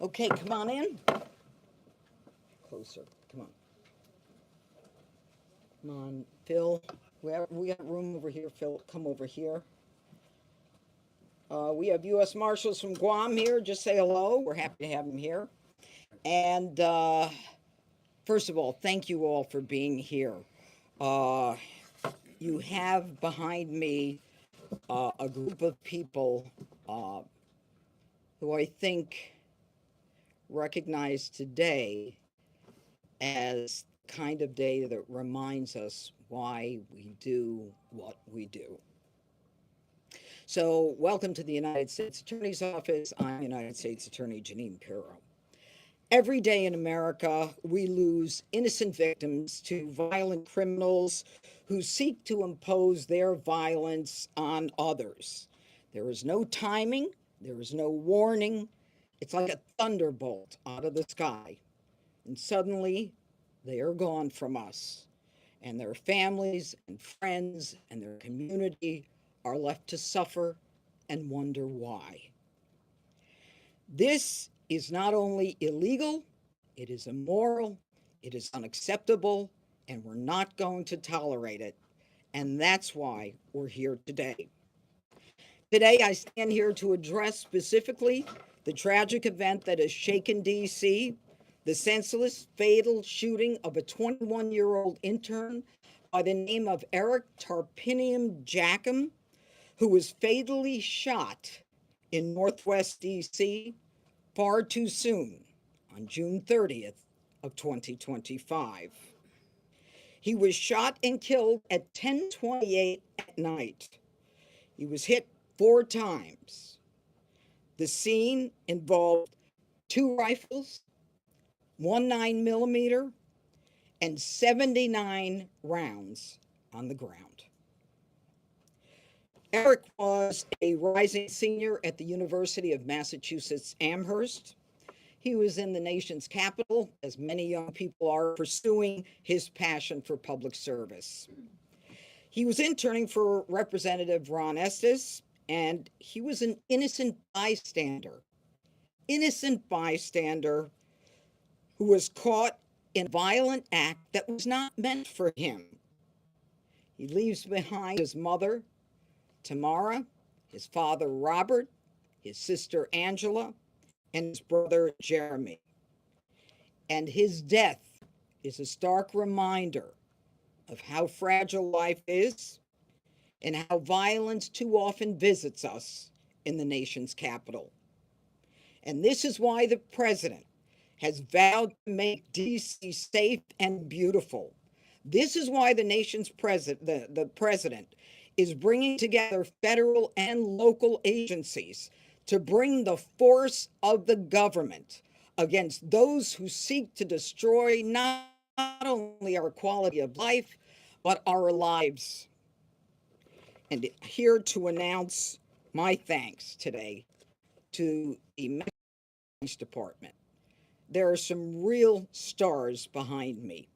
Okay, come on in. Closer, come on. Come on, Phil. We got room over here, Phil. Come over here. We have U.S. Marshals from Guam here. Just say hello. We're happy to have them here. And first of all, thank you all for being here. You have behind me a group of people who I think recognize today as the kind of day that reminds us why we do what we do. So welcome to the United States Attorney's Office. I'm United States Attorney Janine Pirro. Every day in America, we lose innocent victims to violent criminals who seek to impose their violence on others. There is no timing, there is no warning. It's like a thunderbolt out of the sky. And suddenly, they are gone from us. And their families and friends and their community are left to suffer and wonder why. This is not only illegal, it is immoral, it is unacceptable, and we're not going to tolerate it. And that's why we're here today. Today, I stand here to address specifically the tragic event that has shaken D.C., the senseless, fatal shooting of a 21-year-old intern by the name of Eric Tarpinium Jackham, who was fatally shot in Northwest D.C. far too soon on June 30th of 2025. He was shot and killed at 10:28 at night. He was hit 4 times. The scene involved 2 rifles, 1 9mm, and 79 rounds on the ground. Eric was a rising senior at the University of Massachusetts Amherst. He was in the nation's capital, as many young people are, pursuing his passion for public service. He was interning for Representative Ron Estes, and he was an innocent bystander who was caught in a violent act that was not meant for him. He leaves behind his mother, Tamara, his father, Robert, his sister, Angela, and his brother, Jeremy. And his death is a stark reminder of how fragile life is and how violence too often visits us in the nation's capital. And this is why the president has vowed to make D.C. safe and beautiful. This is why the nation's president, the president, is bringing together federal and local agencies to bring the force of the government against those who seek to destroy not only our quality of life, but our lives. And here to announce my thanks today to the Police Department. There are some real stars behind me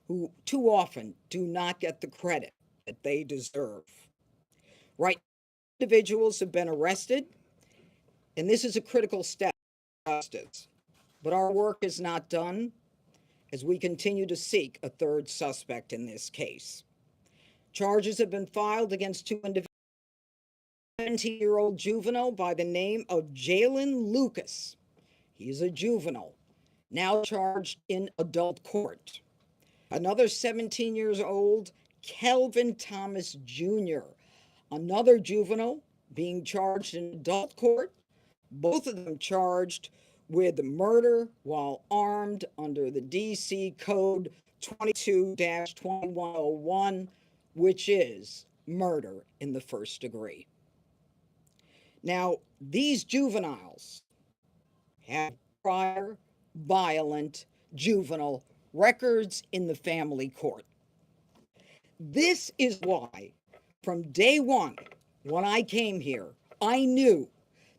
who too often do not get the credit that they deserve. Right, individuals have been arrested, and this is a critical step in justice. But our work is not done as we continue to seek a third suspect in this case. Charges have been filed against 2 individuals. 17-year-old juvenile by the name of Jalen Lucas. He's a juvenile, now charged in adult court. Another 17 years old, Kelvin Thomas Jr., another juvenile being charged in adult court, both of them charged with murder while armed under the DC Code 22-2101, which is murder in the first degree. Now, these juveniles have prior violent juvenile records in the family court. This is why, from day one, when I came here, I knew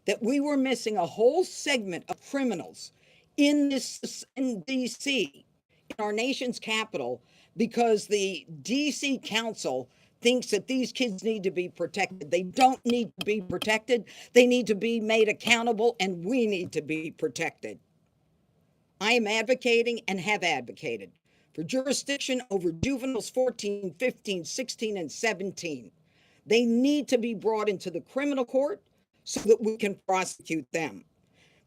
that we were missing a whole segment of criminals in DC, in our nation's capital, because the DC Council thinks that these kids need to be protected. They don't need to be protected. They need to be made accountable, and we need to be protected. I am advocating and have advocated for jurisdiction over juveniles 14, 15, 16, and 17. They need to be brought into the criminal court so that we can prosecute them.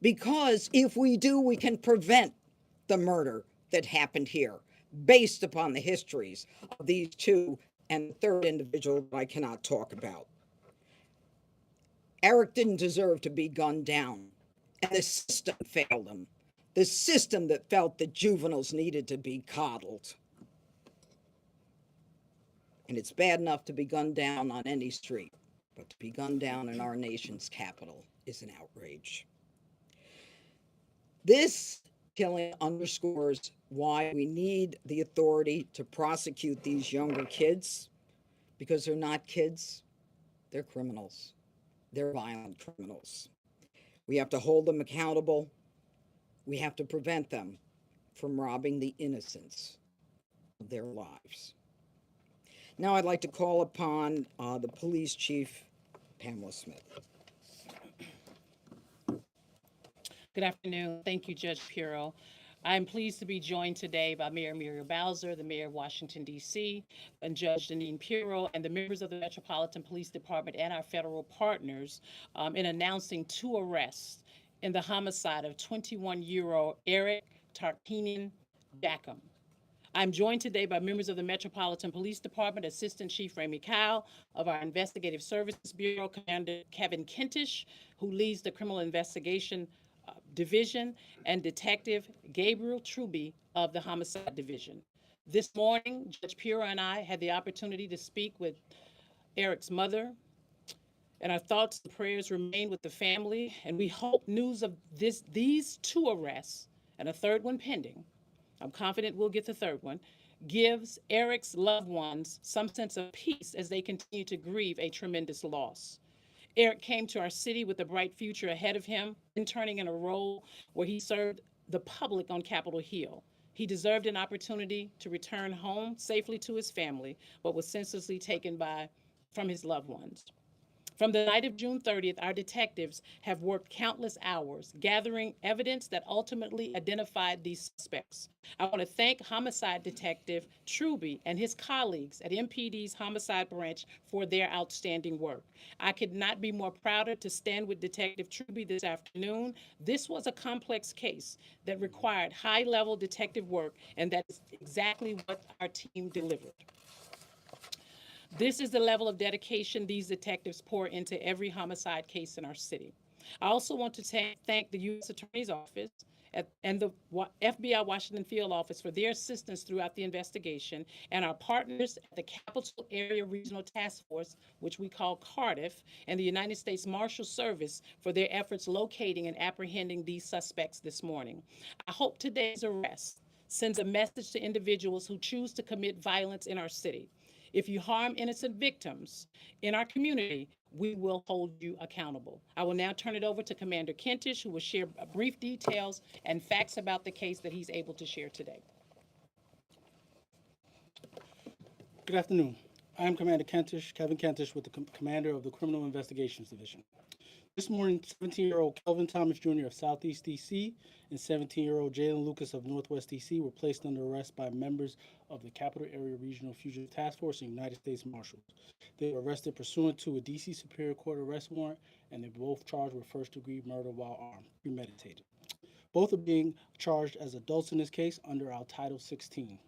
Because if we do, we can prevent the murder that happened here based upon the histories of these two and the third individual that I cannot talk about. Eric didn't deserve to be gunned down, and the system failed him. The system that felt that juveniles needed to be coddled. And it's bad enough to be gunned down on any street, but to be gunned down in our nation's capital is an outrage. This killing underscores why we need the authority to prosecute these younger kids, because they're not kids, they're criminals. They're violent criminals. We have to hold them accountable. We have to prevent them from robbing the innocents of their lives. Now I'd like to call upon the police chief, Pamela Smith. Good afternoon. Thank you, Judge Pirro. I'm pleased to be joined today by Mayor Muriel Bowser, the Mayor of Washington, D.C., and Judge Deneen Pirro, and the members of the Metropolitan Police Department and our federal partners in announcing 2 arrests in the homicide of 21-year-old Eric Tarpinian Jackham. I'm joined today by members of the Metropolitan Police Department, Assistant Chief Ramey Kyle of our Investigative Services Bureau, Commander Kevin Kentish, who leads the Criminal Investigation Division, and Detective Gabriel Truby of the Homicide Division. This morning, Judge Pirro and I had the opportunity to speak with Eric's mother, and our thoughts and prayers remain with the family, and we hope news of these 2 arrests and a third one pending, I'm confident we'll get the third one, gives Eric's loved ones some sense of peace as they continue to grieve a tremendous loss. Eric came to our city with a bright future ahead of him, interning in a role where he served the public on Capitol Hill. He deserved an opportunity to return home safely to his family, but was senselessly taken from his loved ones. From the night of June 30th, our detectives have worked countless hours gathering evidence that ultimately identified these suspects. I want to thank Homicide Detective Truby and his colleagues at MPD's Homicide Branch for their outstanding work. I could not be more prouder to stand with Detective Truby this afternoon. This was a complex case that required high-level detective work, and that is exactly what our team delivered. This is the level of dedication these detectives pour into every homicide case in our city. I also want to thank the U.S. Attorney's Office and the FBI Washington Field Office for their assistance throughout the investigation, and our partners at the Capital Area Regional Task Force, which we call Cardiff, and the United States Marshal Service for their efforts locating and apprehending these suspects this morning. I hope today's arrest sends a message to individuals who choose to commit violence in our city. If you harm innocent victims in our community, we will hold you accountable. I will now turn it over to Commander Kentish, who will share brief details and facts about the case that he's able to share today. Good afternoon. I am Commander Kentish, Kevin Kentish, with the Commander of the Criminal Investigations Division. This morning, 17-year-old Kelvin Thomas Jr. of Southeast D.C. and 17-year-old Jalen Lucas of Northwest D.C. were placed under arrest by members of the Capital Area Regional Fugitive Task Force and United States Marshals. They were arrested pursuant to a D.C. Superior Court arrest warrant, and they were both charged with first-degree murder while armed, premeditated. Both are being charged as adults in this case under our Title 16.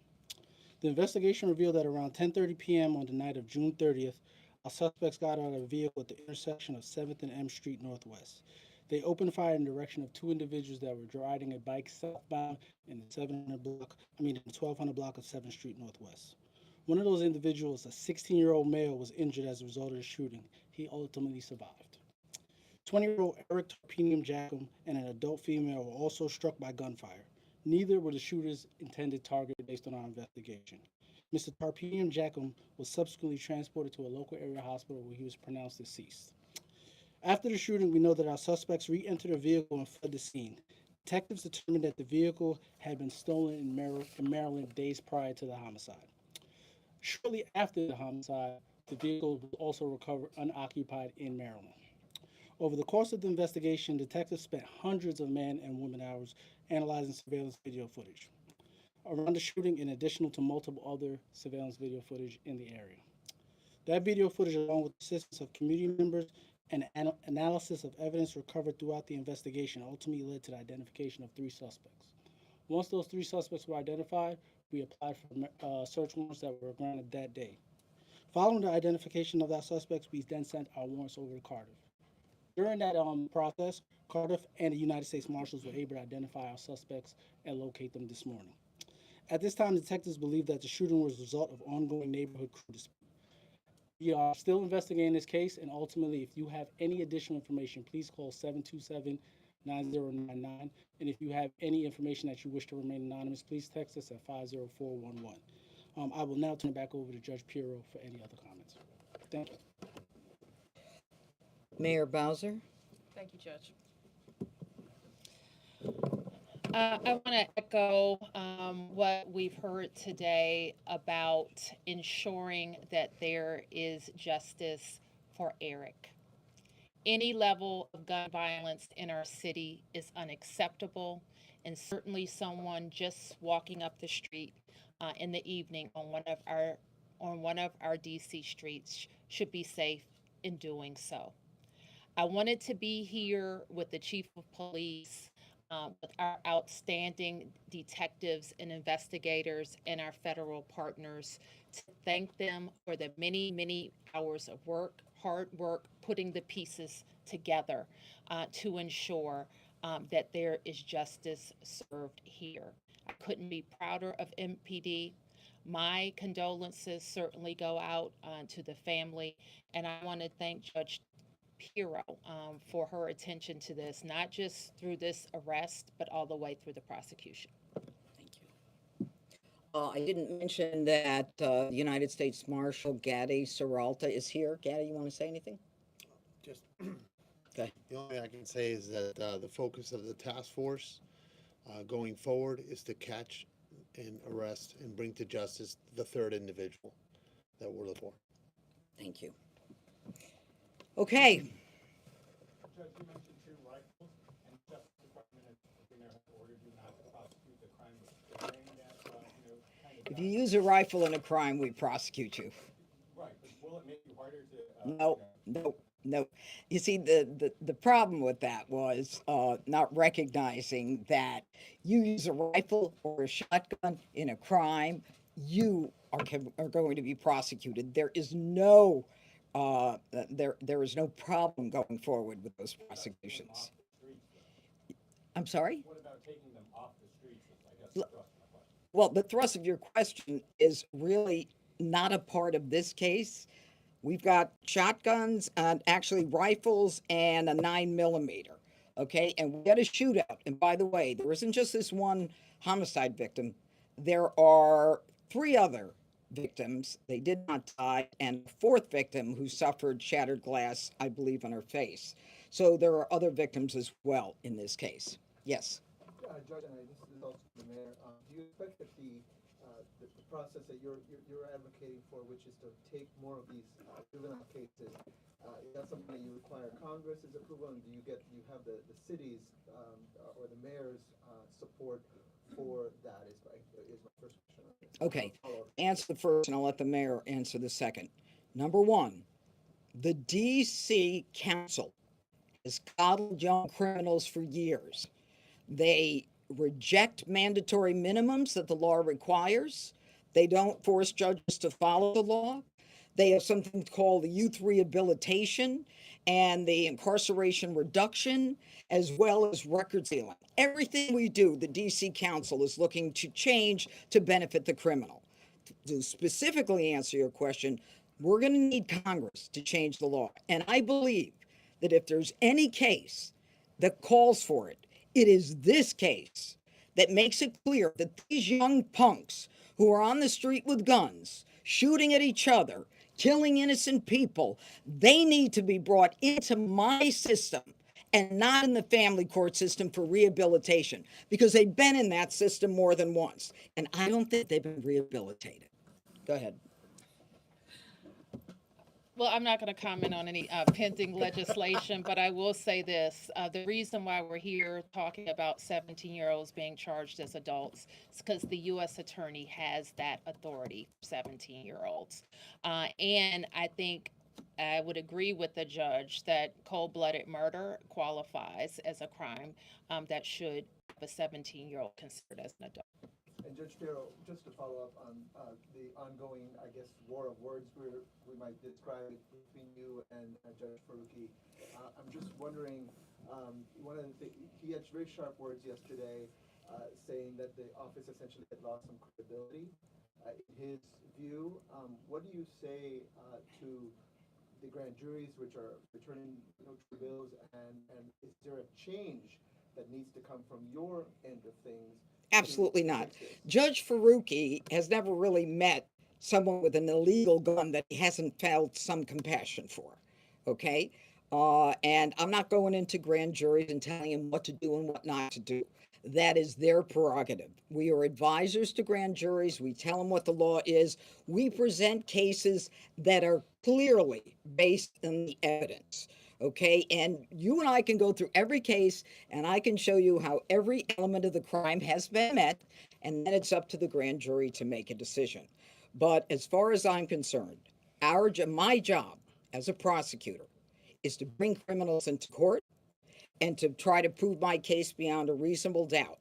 The investigation revealed that around 10:30 p.m. on the night of June 30th, our suspects got out of a vehicle at the intersection of 7th and M Street Northwest. They opened fire in the direction of 2 individuals that were riding a bike southbound in the 1200 block of 7th Street Northwest. One of those individuals, a 16-year-old male, was injured as a result of the shooting. He ultimately survived. 20-year-old Eric Tarpinian Jackham and an adult female were also struck by gunfire. Neither were the shooter's intended target based on our investigation. Mr. Tarpinian Jackham was subsequently transported to a local area hospital where he was pronounced deceased. After the shooting, we know that our suspects re-entered the vehicle and fled the scene. Detectives determined that the vehicle had been stolen in Maryland days prior to the homicide. Shortly after the homicide, the vehicle was also recovered unoccupied in Maryland. Over the course of the investigation, detectives spent hundreds of man and woman hours analyzing surveillance video footage around the shooting, in addition to multiple other surveillance video footage in the area. That video footage, along with the assistance of community members and analysis of evidence recovered throughout the investigation, ultimately led to the identification of 3 suspects. Once those 3 suspects were identified, we applied for search warrants that were granted that day. Following the identification of our suspects, we then sent our warrants over to Cardiff. During that process, Cardiff and the United States Marshals were able to identify our suspects and locate them this morning. At this time, detectives believe that the shooting was a result of ongoing neighborhood crew dispute. We are still investigating this case, and ultimately, if you have any additional information, please call 727-9099. And if you have any information that you wish to remain anonymous, please text us at 50411. I will now turn it back over to Judge Pirro for any other comments. Thank you. Mayor Bowser? Thank you, Judge. I want to echo what we've heard today about ensuring that there is justice for Eric. Any level of gun violence in our city is unacceptable, and certainly someone just walking up the street in the evening on one of our DC streets should be safe in doing so. I wanted to be here with the chief of police, with our outstanding detectives and investigators and our federal partners, to thank them for the many, many hours of work, hard work, putting the pieces together to ensure that there is justice served here. I couldn't be prouder of MPD. My condolences certainly go out to the family, and I want to thank Judge Pirro for her attention to this, not just through this arrest, but all the way through the prosecution. Thank you. I didn't mention that the United States Marshal Gaddy Serralta is here. Gaddy, you want to say anything? Just Okay. the only thing I can say is that the focus of the task force going forward is to catch and arrest and bring to justice the 3rd individual that we're looking for. Thank you. Okay. Judge, you mentioned 2 rifles, and Justice Department has ordered you not to prosecute the crime of spraying that, If you use a rifle in a crime, we prosecute you. Right, but will it make you harder to? No. You see, the problem with that was not recognizing that you use a rifle or a shotgun in a crime, you are going to be prosecuted. There is no there is no problem going forward with those prosecutions. I'm sorry? What about taking them off the streets? I guess the thrust of my question. Well, the thrust of your question is really not a part of this case. We've got shotguns and actually rifles and a 9mm. Okay, and we had a shootout. And by the way, there isn't just this one homicide victim. There are 3 other victims. They did not die, and a 4th victim who suffered shattered glass, I believe, on her face. So there are other victims as well in this case. Yes. Judge, and this is also the mayor. Do you expect that the process that you're advocating for, which is to take more of these juvenile cases, is that something that you require Congress's approval, and do you have the city's or the mayor's support for that? Is my first question. Okay. Answer the first, and I'll let the mayor answer the second. Number 1, the DC Council has coddled young criminals for years. They reject mandatory minimums that the law requires. They don't force judges to follow the law. They have something called the youth rehabilitation and the incarceration reduction, as well as record sealing. Everything we do, the DC Council is looking to change to benefit the criminal. To specifically answer your question, we're going to need Congress to change the law. And I believe that if there's any case that calls for it, it is this case that makes it clear that these young punks who are on the street with guns, shooting at each other, killing innocent people, they need to be brought into my system and not in the family court system for rehabilitation, because they've been in that system more than once. And I don't think they've been rehabilitated. Go ahead. Well, I'm not going to comment on any pending legislation, but I will say this. The reason why we're here talking about 17-year-olds being charged as adults is because the U.S. Attorney has that authority for 17-year-olds. And I think I would agree with the judge that cold-blooded murder qualifies as a crime that should have a 17-year-old considered as an adult. And Judge Pirro, just to follow up on the ongoing, I guess, war of words we might describe it between you and Judge Faruqi. I'm just wondering, one of the things, he had very sharp words yesterday saying that the office essentially had lost some credibility. In his view, what do you say to the grand juries which are returning true bills, and is there a change that needs to come from your end of things? Absolutely not. Judge Faruqi has never really met someone with an illegal gun that he hasn't felt some compassion for. Okay? And I'm not going into grand juries and telling him what to do and what not to do. That is their prerogative. We are advisors to grand juries. We tell them what the law is. We present cases that are clearly based on the evidence. Okay, and you and I can go through every case and I can show you how every element of the crime has been met, and then it's up to the grand jury to make a decision. But as far as I'm concerned, my job as a prosecutor is to bring criminals into court and to try to prove my case beyond a reasonable doubt.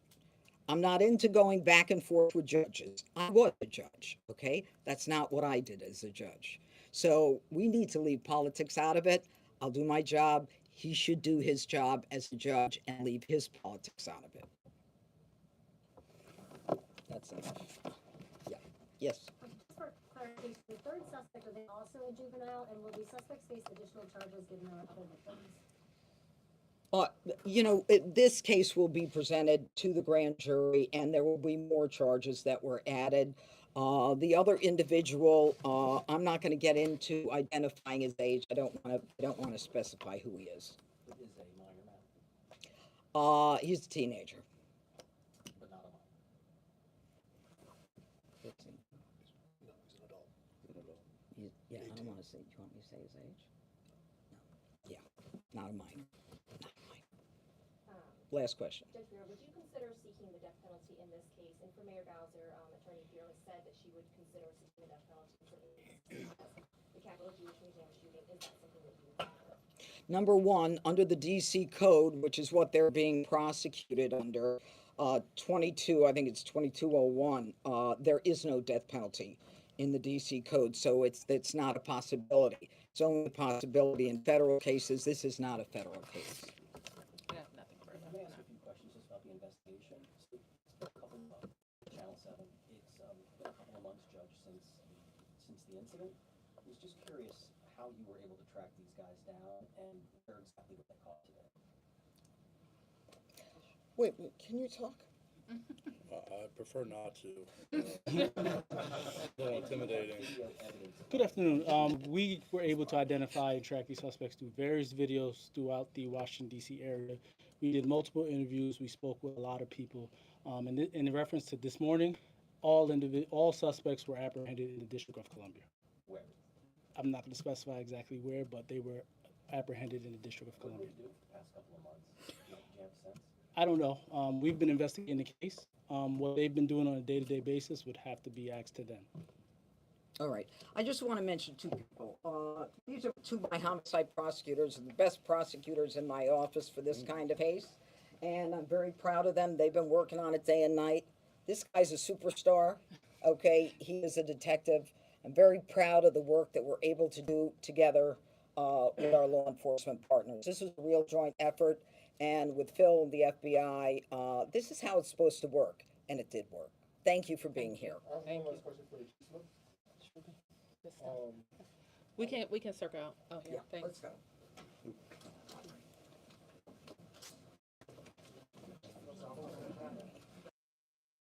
I'm not into going back and forth with judges. I was a judge, okay? That's not what I did as a judge. So we need to leave politics out of it. I'll do my job. He should do his job as a judge and leave his politics out of it. That's enough. Yeah. Yes. Just for clarification, the third suspect, are they also a juvenile, and will the suspects face additional charges given their other victims? This case will be presented to the grand jury, and there will be more charges that were added. The other individual, I'm not going to get into identifying his age. I don't want to specify who he is. Is a minor man, He's a teenager. but not a minor. 15. No, he's an adult. Yeah, I don't want to say. Do you want me to say his age? No. Yeah, not a minor. Last question. Judge Pirro, would you consider seeking the death penalty in this case? And for Mayor Bowser, Attorney Pirro has said that she would consider seeking the death penalty for the Capital Jewish Museum shooting. Is that something that you would consider? Number one, under the DC code, which is what they're being prosecuted under, 22, I think it's 2201, there is no death penalty in the DC code, so it's not a possibility. It's only a possibility in federal cases. This is not a federal case. I have nothing further. Let me ask a few questions just about the investigation. So it's been a couple of Channel 7. It's been a couple of months, Judge, since the incident. I was just curious how you were able to track these guys down and where exactly what they caught today. Wait, can you talk? I prefer not to. A little intimidating. Video evidence. Good afternoon. We were able to identify and track these suspects through various videos throughout the Washington, D.C. area. We did multiple interviews. We spoke with a lot of people. And in reference to this morning, all suspects were apprehended in the District of Columbia. Where? I'm not going to specify exactly where, but they were apprehended in the District of What did Columbia. they do for the past couple of months? Do you have a sense? I don't know. We've been investigating the case. What they've been doing on a day-to-day basis would have to be asked to them. All right. I just want to mention two people. These are two of my homicide prosecutors, the best prosecutors in my office for this kind of case. And I'm very proud of them. They've been working on it day and night. This guy's a superstar. Okay. He is a detective. I'm very proud of the work that we're able to do together with our law enforcement partners. This is a real joint effort. And with Phil and the FBI, this is how it's supposed to work. And it did work. Thank you for being here. I have one last question for the chief. We can circle out. Oh, yeah, thanks. Let's go.